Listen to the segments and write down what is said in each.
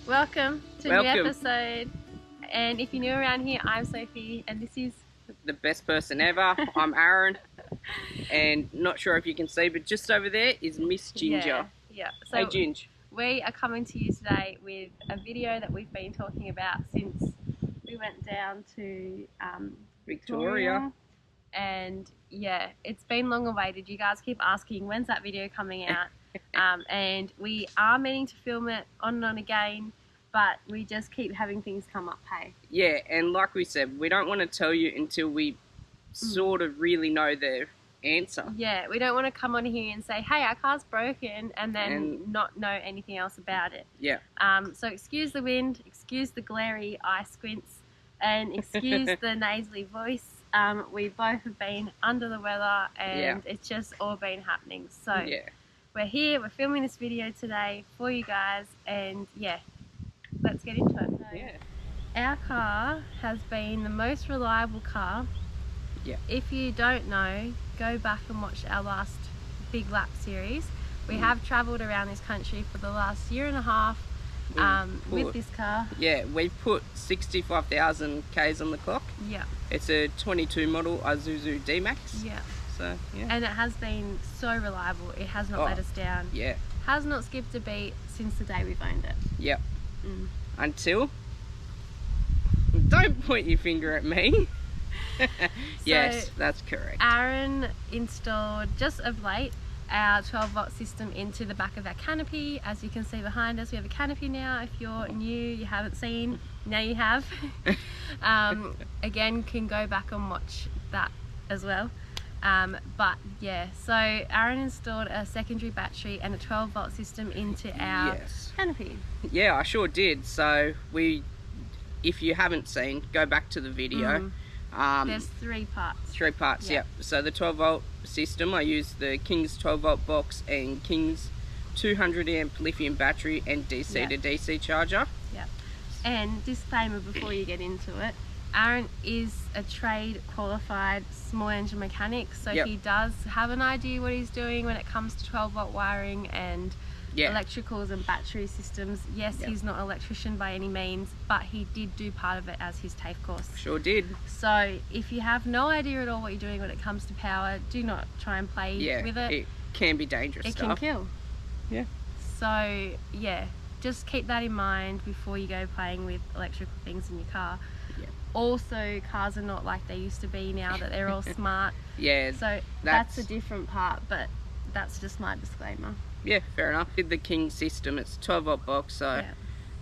Welcome to a new Welcome. episode. And if you're new around here, I'm Sophie, and this is The best person ever. I'm Aaron, and not sure if you can see, but just over there is Miss Ginger. Yeah. Hey, So Ginge. we are coming to you today with a video that we've been talking about since we went down to Victoria. And yeah, it's been long awaited. You guys keep asking when's that video coming out, and we are meaning to film it on and on again, but we just keep having things come up. Hey. Yeah, and like we said, we don't want to tell you until we sort of really know the answer. Yeah, we don't want to come on here and say, hey, our car's broken, and then not know anything else about it. Yeah. So excuse the wind, excuse the glary eye squints, and excuse the nasally voice. We both have been under the weather, and it's just all been happening. So Yeah. we're here, we're filming this video today for you guys, and yeah, let's get into it. So, Yeah. our car has been the most reliable car. Yeah. If you don't know, go back and watch our last Big Lap series. We have travelled around this country for the last year and a half with this car. Yeah, we put 65,000 Ks on the clock. Yeah. It's a 22 model Isuzu D-Max. Yeah. So, yeah. And it has been so reliable. It has not let us down. Yeah. Has not skipped a beat since the day we've owned it. Yep. Mm. Until... Don't point your finger at me. Yes, that's correct. Aaron installed just of late our 12-volt system into the back of our canopy. As you can see behind us, we have a canopy now. If you're new, you haven't seen, now you have. Again, can go back and watch that as well. But yeah, so Aaron installed a secondary battery and a 12-volt system into our canopy. Yeah, I sure did. So if you haven't seen, go back to the video. There's three parts. Three parts, yep. So the 12-volt system, I used the King's 12-volt box and King's 200 amp lithium battery and DC to DC charger. Yep. And disclaimer before you get into it, Aaron is a trade qualified small engine mechanic, so he does have an idea what he's doing when it comes to 12-volt wiring and electricals and battery systems. Yes, he's not an electrician by any means, but he did do part of it as his TAFE course. Sure did. So if you have no idea at all what you're doing when it comes to power, do not try and play with it. It can be dangerous It stuff. can kill. Yeah. So yeah, just keep that in mind before you go playing with electrical things in your car. Yeah. Also, cars are not like they used to be now that they're all smart. Yeah. So that's a different part, but that's just my disclaimer. Yeah, fair enough. With the King system, it's 12-volt box, so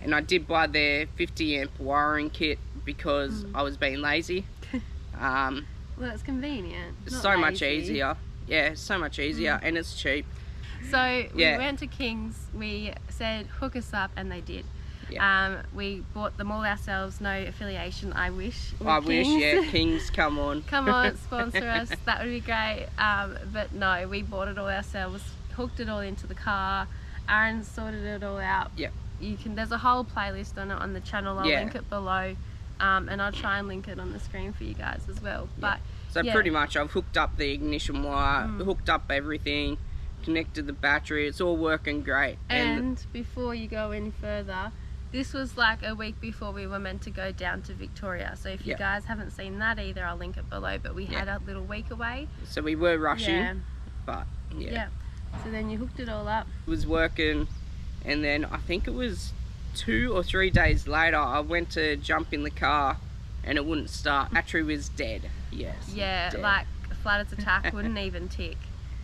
and I did buy their 50 amp wiring kit because I was being lazy. Well, it's convenient. So much easier. Yeah, so much easier, and it's cheap. So we went to King's, we said hook us up, and they did. Yeah. We bought them all ourselves, no affiliation, I wish. I wish, King's, come on. Come on, sponsor us, that would be great. But no, we bought it all ourselves, hooked it all into the car. Aaron sorted it all out. Yep. There's a whole playlist on it on the channel. I'll link it below, and I'll try and link it on the screen for you guys as well. But so pretty much I've hooked up the ignition wire, hooked up everything, connected the battery. It's all working great. And before you go any further, this was like a week before we were meant to go down to Victoria. So if you guys haven't seen that either, I'll link it below. But we had a little week away. So we were rushing, but So then you hooked it all up. It was working, and then I think it was 2 or 3 days later, I went to jump in the car and it wouldn't start. Battery was dead. Yes. Yeah, dead. like a flooded attack wouldn't even tick.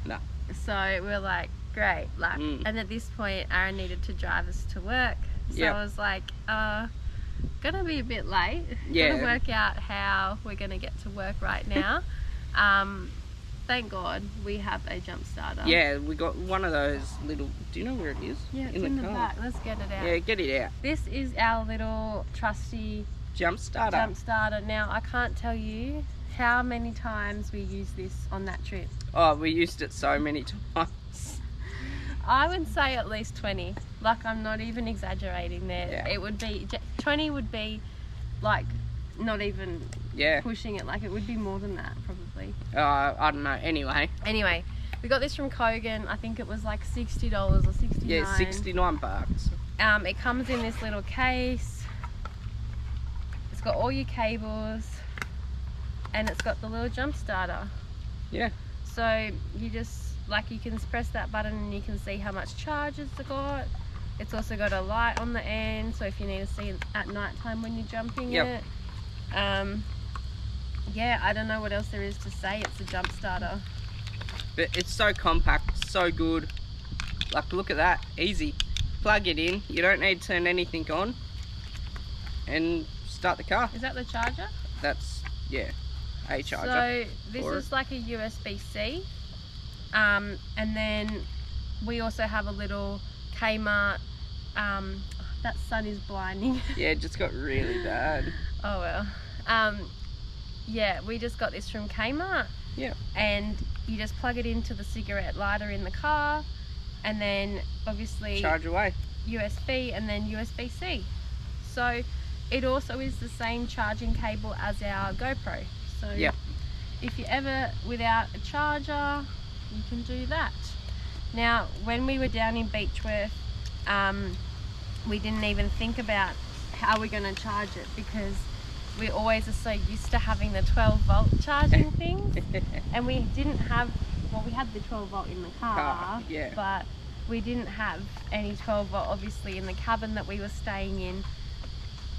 No. So we're like, great. And at this point, Aaron needed to drive us to work. So I was like, gonna be a bit late. Gotta work out how we're gonna get to work right now. Thank God we have a jump starter. Yeah, we got one of those little, do you know where it is? Yeah, it's in the back. Let's get it out. Yeah, get it out. This is our little trusty jump starter. Now, I can't tell you how many times we used this on that trip. Oh, we used it so many times. I would say at least 20. Like, I'm not even exaggerating there. Yeah. It would be, 20 would be like not even pushing it. Like, it would be more than that probably. I don't know. Anyway, we got this from Kogan. I think it was like $60 or $69. Yeah, $69. It comes in this little case. It's got all your cables, and it's got the little jump starter. Yeah. So you just, like, you can press that button and you can see how much charge it's got. It's also got a light on the end, so if you need to see it at night time when you're jumping it. Yeah, I don't know what else there is to say. It's a jump starter. But it's so compact, so good. Like, look at that, easy. Plug it in, you don't need to turn anything on, and start the car. Is that the charger? That's, yeah, a charger. So this is like a USB-C, and then we also have a little Kmart. That sun is blinding. Yeah, it just got really bad. Oh well. Yeah, we just got this from Kmart. Yeah. And you just plug it into the cigarette lighter in the car, and then obviously Charge away. USB and then USB-C. So it also is the same charging cable as our GoPro. So yeah, if you're ever without a charger, you can do that. Now, when we were down in Beechworth, we didn't even think about how we're going to charge it, because we always are so used to having the 12-volt charging things, and we didn't have, well, we had the 12-volt in the car, yeah, but we didn't have any 12-volt obviously in the cabin that we were staying in.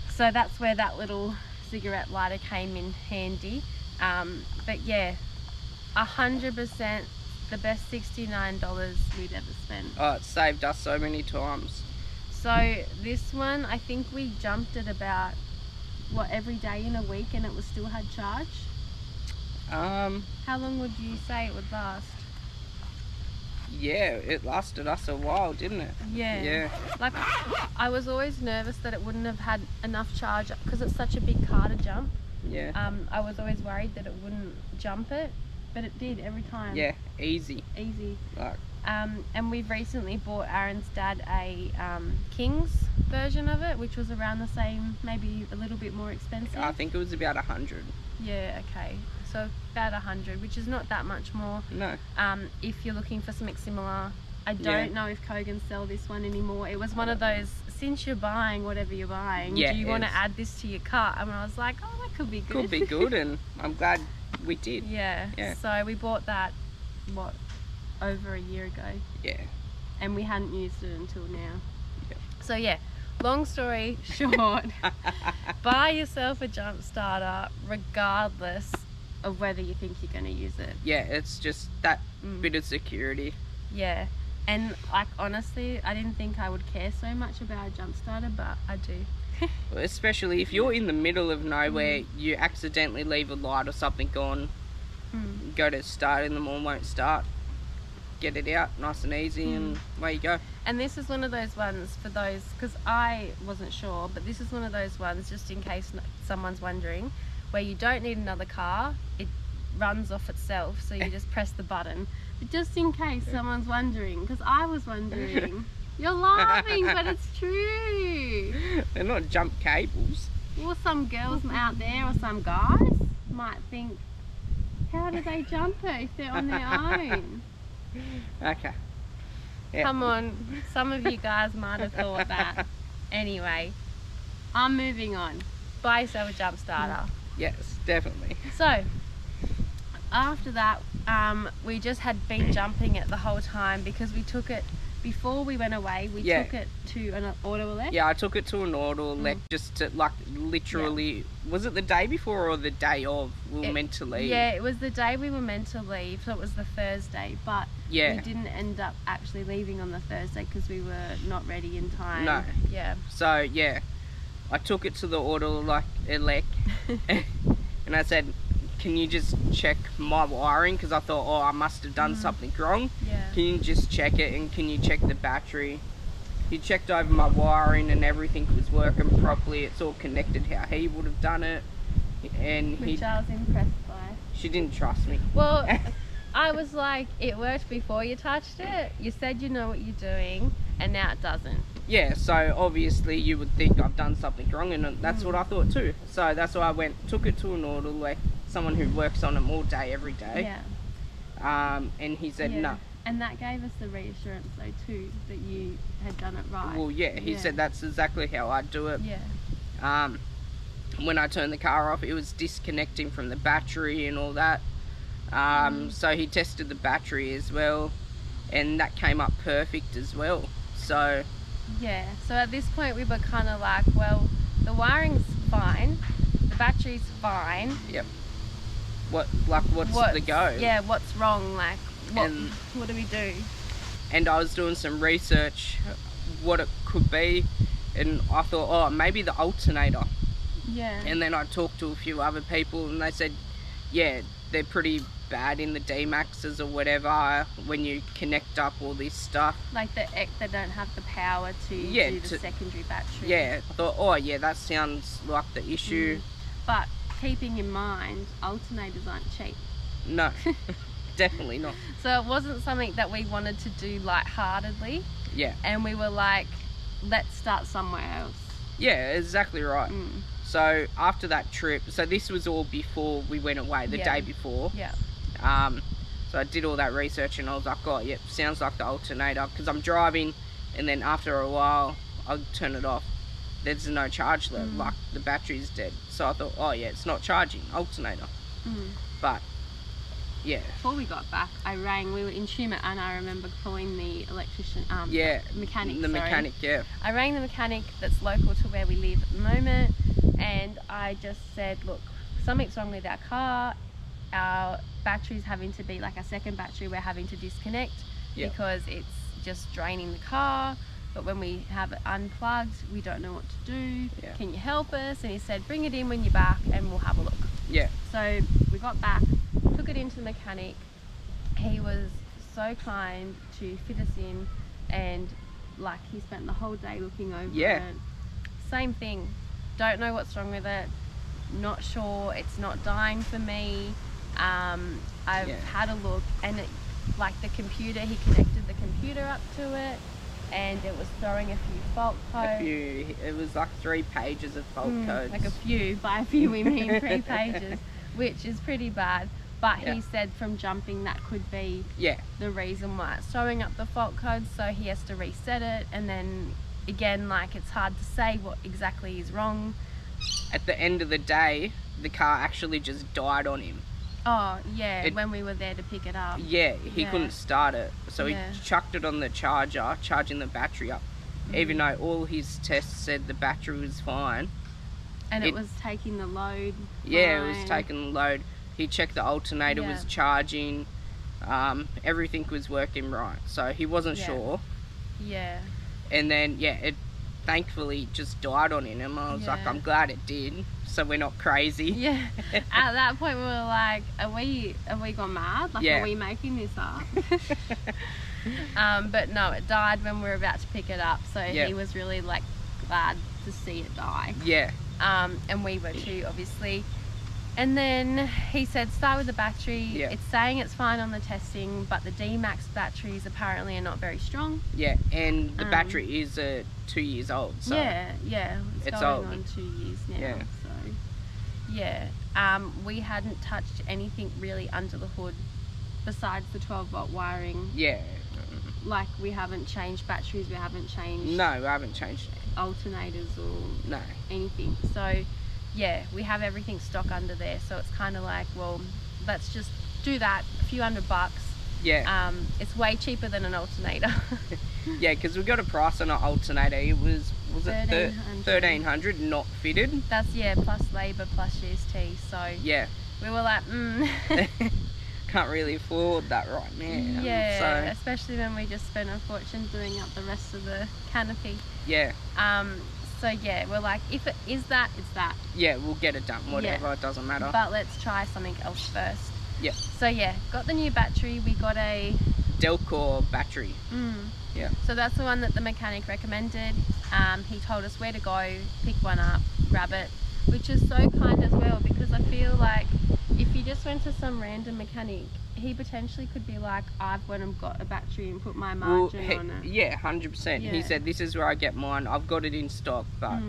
So that's where that little cigarette lighter came in handy. But yeah, 100% the best $69 we'd ever spent. Oh, it saved us so many times. So this one, I think we jumped it about, what, every day in a week, and it was still had charge? How long would you say it would last? Yeah, it lasted us a while, didn't it? Yeah. Yeah. Like, I was always nervous that it wouldn't have had enough charge, because it's such a big car to jump. Yeah. I was always worried that it wouldn't jump it, but it did every time. Yeah, easy. Easy. Like, and we've recently bought Aaron's dad a King's version of it, which was around the same, maybe a little bit more expensive. I think it was about 100. Yeah, okay. So about 100, which is not that much more. No. If you're looking for something similar. I don't know if Kogan sell this one anymore. It was one of those, since you're buying whatever you're buying, do you want to add this to your cart? And I was like, oh, that could be good. Could be good, and I'm glad we did. Yeah. So we bought that, what, over a year ago. Yeah. And we hadn't used it until now. Yeah. So yeah, long story short, buy yourself a jump starter regardless of whether you think you're going to use it. Yeah, it's just that bit of security. Yeah. And like, honestly, I didn't think I would care so much about a jump starter, but I do. Well, especially if you're in the middle of nowhere, you accidentally leave a light or something on, go to start in the morning, won't start. Get it out nice and easy, and away you go. And this is one of those ones for those, because I wasn't sure, but this is one of those ones, just in case someone's wondering, where you don't need another car, it runs off itself, so you just press the button. But just in case someone's wondering, because I was wondering. You're laughing, but it's true. They're not jump cables. Well, some girls out there, or some guys, might think, how do they jump it if they're on their own? Okay. Yeah. Come on, some of you guys might have thought that. Anyway, I'm moving on. Buy yourself a jump starter. Yes, definitely. So, after that, we just had been jumping it the whole time, because we took it, before we went away, we took it to an auto elect. Yeah, I took it to an auto elect just to, like, literally, was it the day before or the day of we were meant to leave? Yeah, it was the day we were meant to leave, so it was the Thursday, but we didn't end up actually leaving on the Thursday because we were not ready in time. No. Yeah. So, yeah, I took it to the auto elect and I said, can you just check my wiring? Because I thought, oh, I must have done something wrong. Yeah. Can you just check it, and can you check the battery? He checked over my wiring and everything was working properly. It's all connected how he would have done it. And which I was impressed by. She didn't trust me. Well, I was like, it worked before you touched it. You said you know what you're doing, and now it doesn't. Yeah, so obviously you would think I've done something wrong, and that's what I thought too. So that's why I took it to an auto, like someone who works on them all day, every day. Yeah. And he said, no, And that gave us the reassurance though too, that you had done it right. Well, yeah, he said that's exactly how I do it. Yeah. When I turned the car off, it was disconnecting from the battery and all that. So he tested the battery as well, and that came up perfect as well. So yeah, so at this point we were kind of like, well, the wiring's fine, the battery's fine. Yep. What's the go? Yeah, what's wrong? Like, what do we do? And I was doing some research what it could be, and I thought, oh, maybe the alternator. Yeah. And then I talked to a few other people, and they said, yeah, they're pretty bad in the D-Maxes or whatever when you connect up all this stuff. Like they don't have the power to do the secondary battery. Yeah, I thought, oh yeah, that sounds like the issue. But keeping in mind, alternators aren't cheap. No, definitely not. So it wasn't something that we wanted to do lightheartedly. Yeah. And we were like, let's start somewhere else. Yeah, exactly right. So after that trip, so this was all before we went away, the day before. Yeah. So I did all that research, and I was like, oh, yep, sounds like the alternator. Because I'm driving, and then after a while, I'll turn it off. There's no charge left, like the battery's dead. So I thought, oh yeah, it's not charging, alternator. But yeah. Before we got back, we were in Tumut, and I remember calling the electrician, mechanic. The mechanic, yeah. I rang the mechanic that's local to where we live at the moment, and I just said, look, something's wrong with our car. Our battery's having to be like a second battery, we're having to disconnect because it's just draining the car. But when we have it unplugged, we don't know what to do. Can you help us? And he said, bring it in when you're back and we'll have a look. Yeah. So we got back, took it into the mechanic. He was so kind to fit us in, and like he spent the whole day looking over it. Same thing. Don't know what's wrong with it. Not sure. It's not dying for me. I've had a look, and it, like the computer, he connected the computer up to it, and it was throwing a few fault codes. It was like 3 pages of fault codes. Like a few. By a few we mean 3 pages, which is pretty bad. But he said from jumping that could be the reason why it's throwing up the fault codes, so he has to reset it. And then again, like, it's hard to say what exactly is wrong. At the end of the day, the car actually just died on him. Oh yeah, when we were there to pick it up. Yeah, he couldn't start it, so he chucked it on the charger, charging the battery up, even though all his tests said the battery was fine. And it was taking the load. Yeah, it was taking the load. He checked the alternator was charging, everything was working right, so he wasn't sure. Yeah. And then it thankfully just died on him, and I was like, I'm glad it did, so we're not crazy. Yeah. At that point we were like, are we gone mad? Like, are we making this up? But no, it died when we were about to pick it up, so he was really like glad to see it die. Yeah. And we were too, obviously. And then he said, start with the battery. It's saying it's fine on the testing, but the D-Max batteries apparently are not very strong. Yeah, and the battery is 2 years old. So it's going old. On 2 years now. So we hadn't touched anything really under the hood besides the 12-volt wiring. Like, we haven't changed batteries, we haven't changed... No, we haven't changed alternators or anything. So yeah, we have everything stock under there, so it's kind of like, well, let's just do that, a few $100. It's way cheaper than an alternator. Yeah, because we got a price on an alternator. It was it $1,300 not fitted? That's plus labour plus GST. So we were like, can't really afford that right now. Yeah, so, especially when we just spent a fortune doing up the rest of the canopy. Yeah. So yeah, we're like, if it is that, it's that. Yeah, we'll get it done, whatever, it doesn't matter. But let's try something else first. Yeah. So yeah, got the new battery. We got a Delcor battery. Yeah. So that's the one that the mechanic recommended. He told us where to go, pick one up, grab it, which is so kind as well, because I feel like if you just went to some random mechanic, he potentially could be like, I've went and got a battery and put my margin on it. Yeah, 100%. He said, this is where I get mine. I've got it in stock, but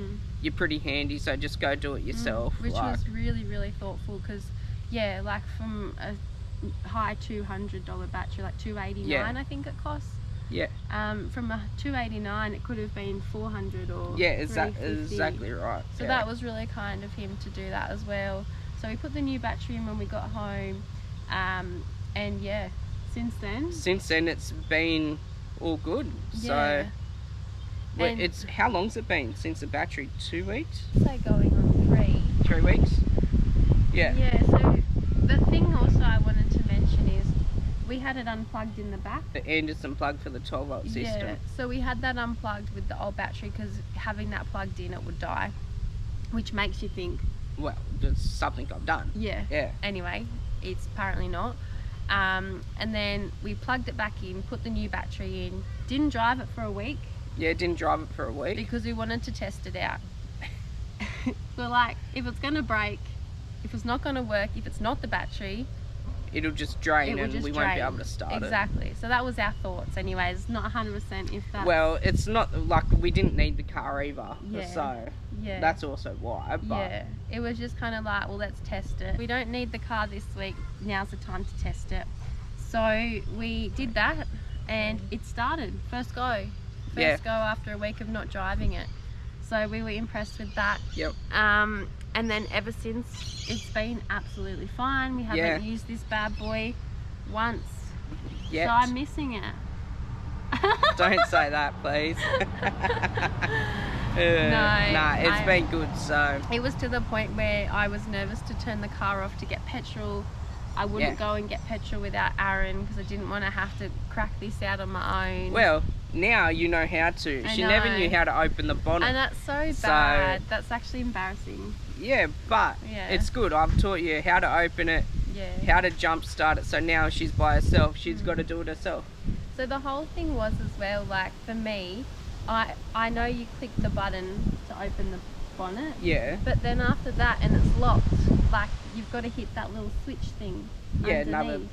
you're pretty handy, so just go do it yourself. Which was really, really thoughtful, because, yeah, like from high $200 battery, like $289 Yeah. I think it costs. Yeah. From a $289 it could have been $400 or Yeah, $350. exactly right. So that was really kind of him to do that as well. So we put the new battery in when we got home, and yeah, since then it's been all good. yeah. So And it's how long's it been since the battery? 2 weeks? say going on 3. 3 weeks? Yeah. Yeah, so the thing also I wanted to mention is we had it unplugged in the back. The Anderson plug for the 12-volt system. Yeah, so we had that unplugged with the old battery because having that plugged in it would die, which makes you think, Well, there's something I've done. yeah. Yeah. Anyway, it's apparently not. And then we plugged it back in, put the new battery in, didn't drive it for a week Yeah, didn't drive it for a week. because we wanted to test it out. We're like, if it's going to break, if it's not going to work, if it's not the battery, It'll just drain it will and just we drain. won't be able to start it. Exactly. So that was our thoughts anyways. Not 100% if that... Well, it's not like we didn't need the car either. Yeah. So yeah. that's also why. But Yeah, it was just kind of like, well, let's test it. We don't need the car this week. Now's the time to test it. So we did that and it started. First go. Yeah. First go after a week of not driving it. So we were impressed with that. Yep. And then ever since, it's been absolutely fine. We haven't Yeah. used this bad boy once. Yet. So I'm missing it. Don't say that, please. Nah, it's been good. So It was to the point where I was nervous to turn the car off to get petrol. I wouldn't go and get petrol without Aaron because I didn't want to have to crack this out on my own. well, now you know how to. She never knew how to open the bonnet. And that's so bad. That's actually embarrassing. Yeah, but Yeah. it's good. I've taught you how to open it, Yeah. how to jump start it. So now she's by herself. She's got to do it herself. So the whole thing was as well, like for me, I know you click the button to open the bonnet, Yeah. but then after that and it's locked, like you've got to hit that little switch thing. Yeah, another underneath.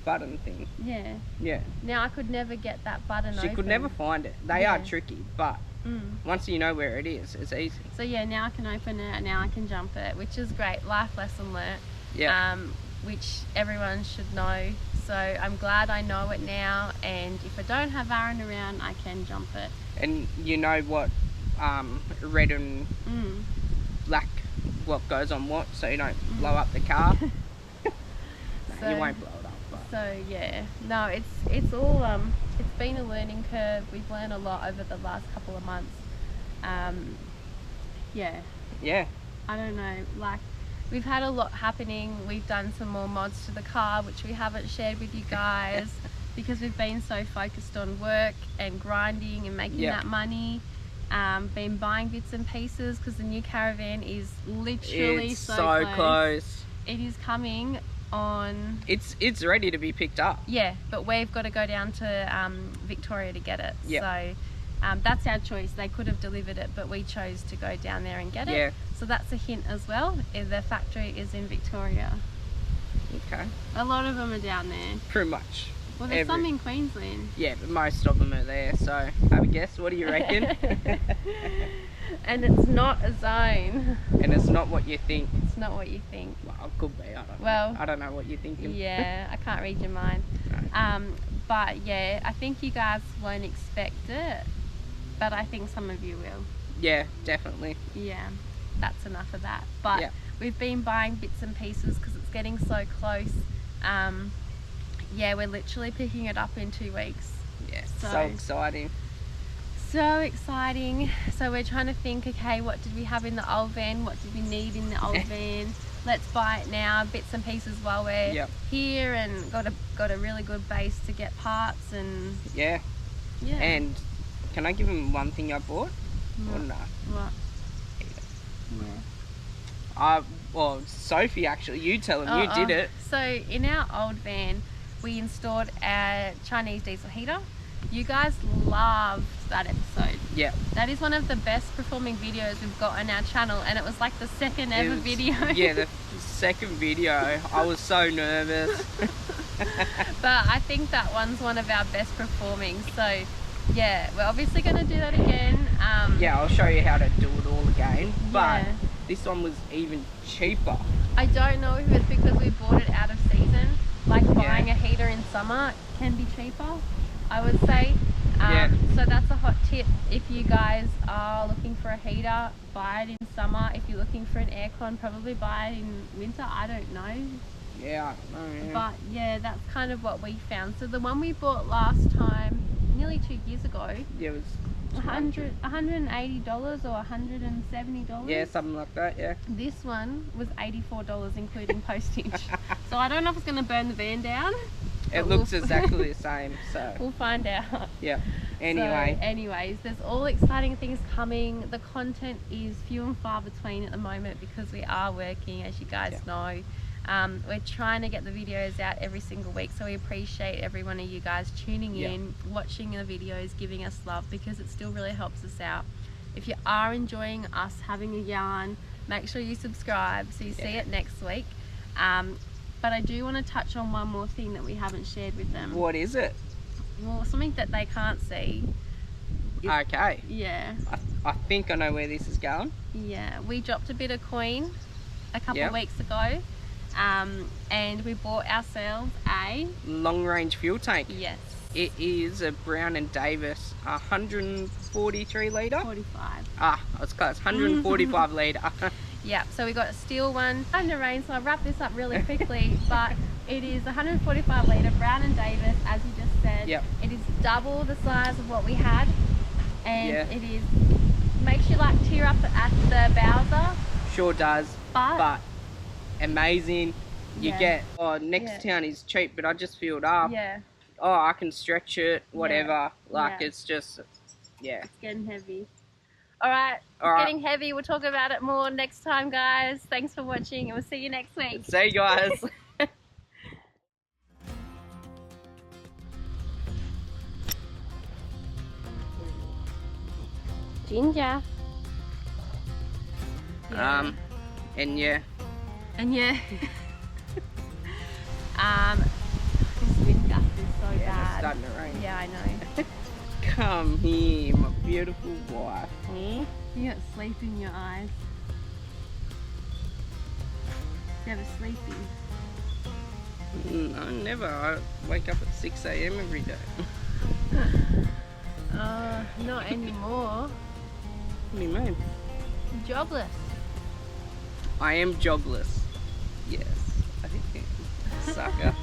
button thing. Yeah. Yeah. Now I could never get that button She open. could never find it. They Yeah. are tricky, but once you know where it is, it's easy. So yeah, now I can open it and now I can jump it, which is great. Life lesson learnt. Yeah. Which everyone should know. So I'm glad I know it now, and if I don't have Aaron around, I can jump it. And you know what red and black, what goes on what, so you don't blow up the car. No, So- you won't blow it up. But So yeah, no, it's all it's been a learning curve. We've learned a lot over the last couple of months. Yeah, yeah. I don't know, like we've had a lot happening. We've done some more mods to the car, which we haven't shared with you guys because we've been so focused on work and grinding and making that money. Been buying bits and pieces because the new caravan is literally It's so close. It is coming on. It's ready to be picked up. Yeah, but we've got to go down to Victoria to get it. Yep. So that's our choice. They could have delivered it, but we chose to go down there and get it. Yeah. So that's a hint as well. The factory is in Victoria. Okay. A lot of them are down there. Pretty much. Well, there's some in Queensland. Yeah, but most of them are there. So have a guess. What do you reckon? And it's not a zone. And it's not what you think. It's not what you think. Well, it could be. I don't know. Well, I don't know what you're thinking. Yeah, I can't read your mind. No. But yeah, I think you guys won't expect it, but I think some of you will. Yeah, definitely. Yeah, that's enough of that. But we've been buying bits and pieces because it's getting so close. Yeah, we're literally picking it up in 2 weeks. Yeah, so exciting. So exciting. So we're trying to think, okay, what did we have in the old van? What did we need in the old van? Let's buy it now, bits and pieces while we're here, and got a really good base to get parts and yeah. And can I give him one thing I bought? Or no? What? Well, Sophie, actually, you tell him. You did it. So in our old van, we installed a Chinese diesel heater. You guys loved that episode. Yeah. That is one of the best performing videos we've got on our channel, and it was like the second ever video. Yeah, the second video. I was so nervous. But I think that one's one of our best performing. So yeah, we're obviously going to do that again. Yeah, I'll show you how to do it all again. But this one was even cheaper. I don't know if it's because we bought it out of season like buying a heater in summer can be cheaper, I would say. So that's a hot tip. If you guys are looking for a heater, buy it in summer. If you're looking for an aircon, probably buy it in winter. I don't know. Yeah. But yeah, that's kind of what we found. So the one we bought last time, nearly 2 years ago, it was $180 or $170. Yeah, something like that. Yeah. This one was $84 including postage. So I don't know if it's going to burn the van down. It looks exactly the same, so we'll find out. Yeah. Anyway. So, anyways, there's all exciting things coming. The content is few and far between at the moment because we are working, as you guys know. We're trying to get the videos out every single week, so we appreciate every one of you guys tuning in, watching the videos, giving us love, because it still really helps us out. If you are enjoying us having a yarn, make sure you subscribe so you see it next week. But I do want to touch on one more thing that we haven't shared with them. What is it? Well, something that they can't see. Okay. Yeah. I think I know where this is going. Yeah, we dropped a bit of coin a couple of weeks ago. And we bought ourselves a long range fuel tank. Yes. It is a Brown and Davis 143 litre. 45. I was close. 145 litre. Yeah, so we got a steel one. Time to rain, so I'll wrap this up really quickly. But it is 145 litre Brown and Davis, as you just said. Yep. It is double the size of what we had, and it is makes you like tear up at the Bowser. Sure does. But amazing. You get next town is cheap, but I just filled up. Yeah. Oh, I can stretch it, whatever. Like it's just It's getting heavy. Alright, it's getting heavy. We'll talk about it more next time, guys. Thanks for watching, and we'll see you next week. See you guys. Ginger. And this wind gust is so bad. It's starting to rain. Yeah, I know. Come here, my beautiful wife. You got sleep in your eyes. You have a sleepy. No, never. I wake up at 6 AM every day. Not anymore. What do you mean? You're jobless. I am jobless. Yes, I think. Sucker.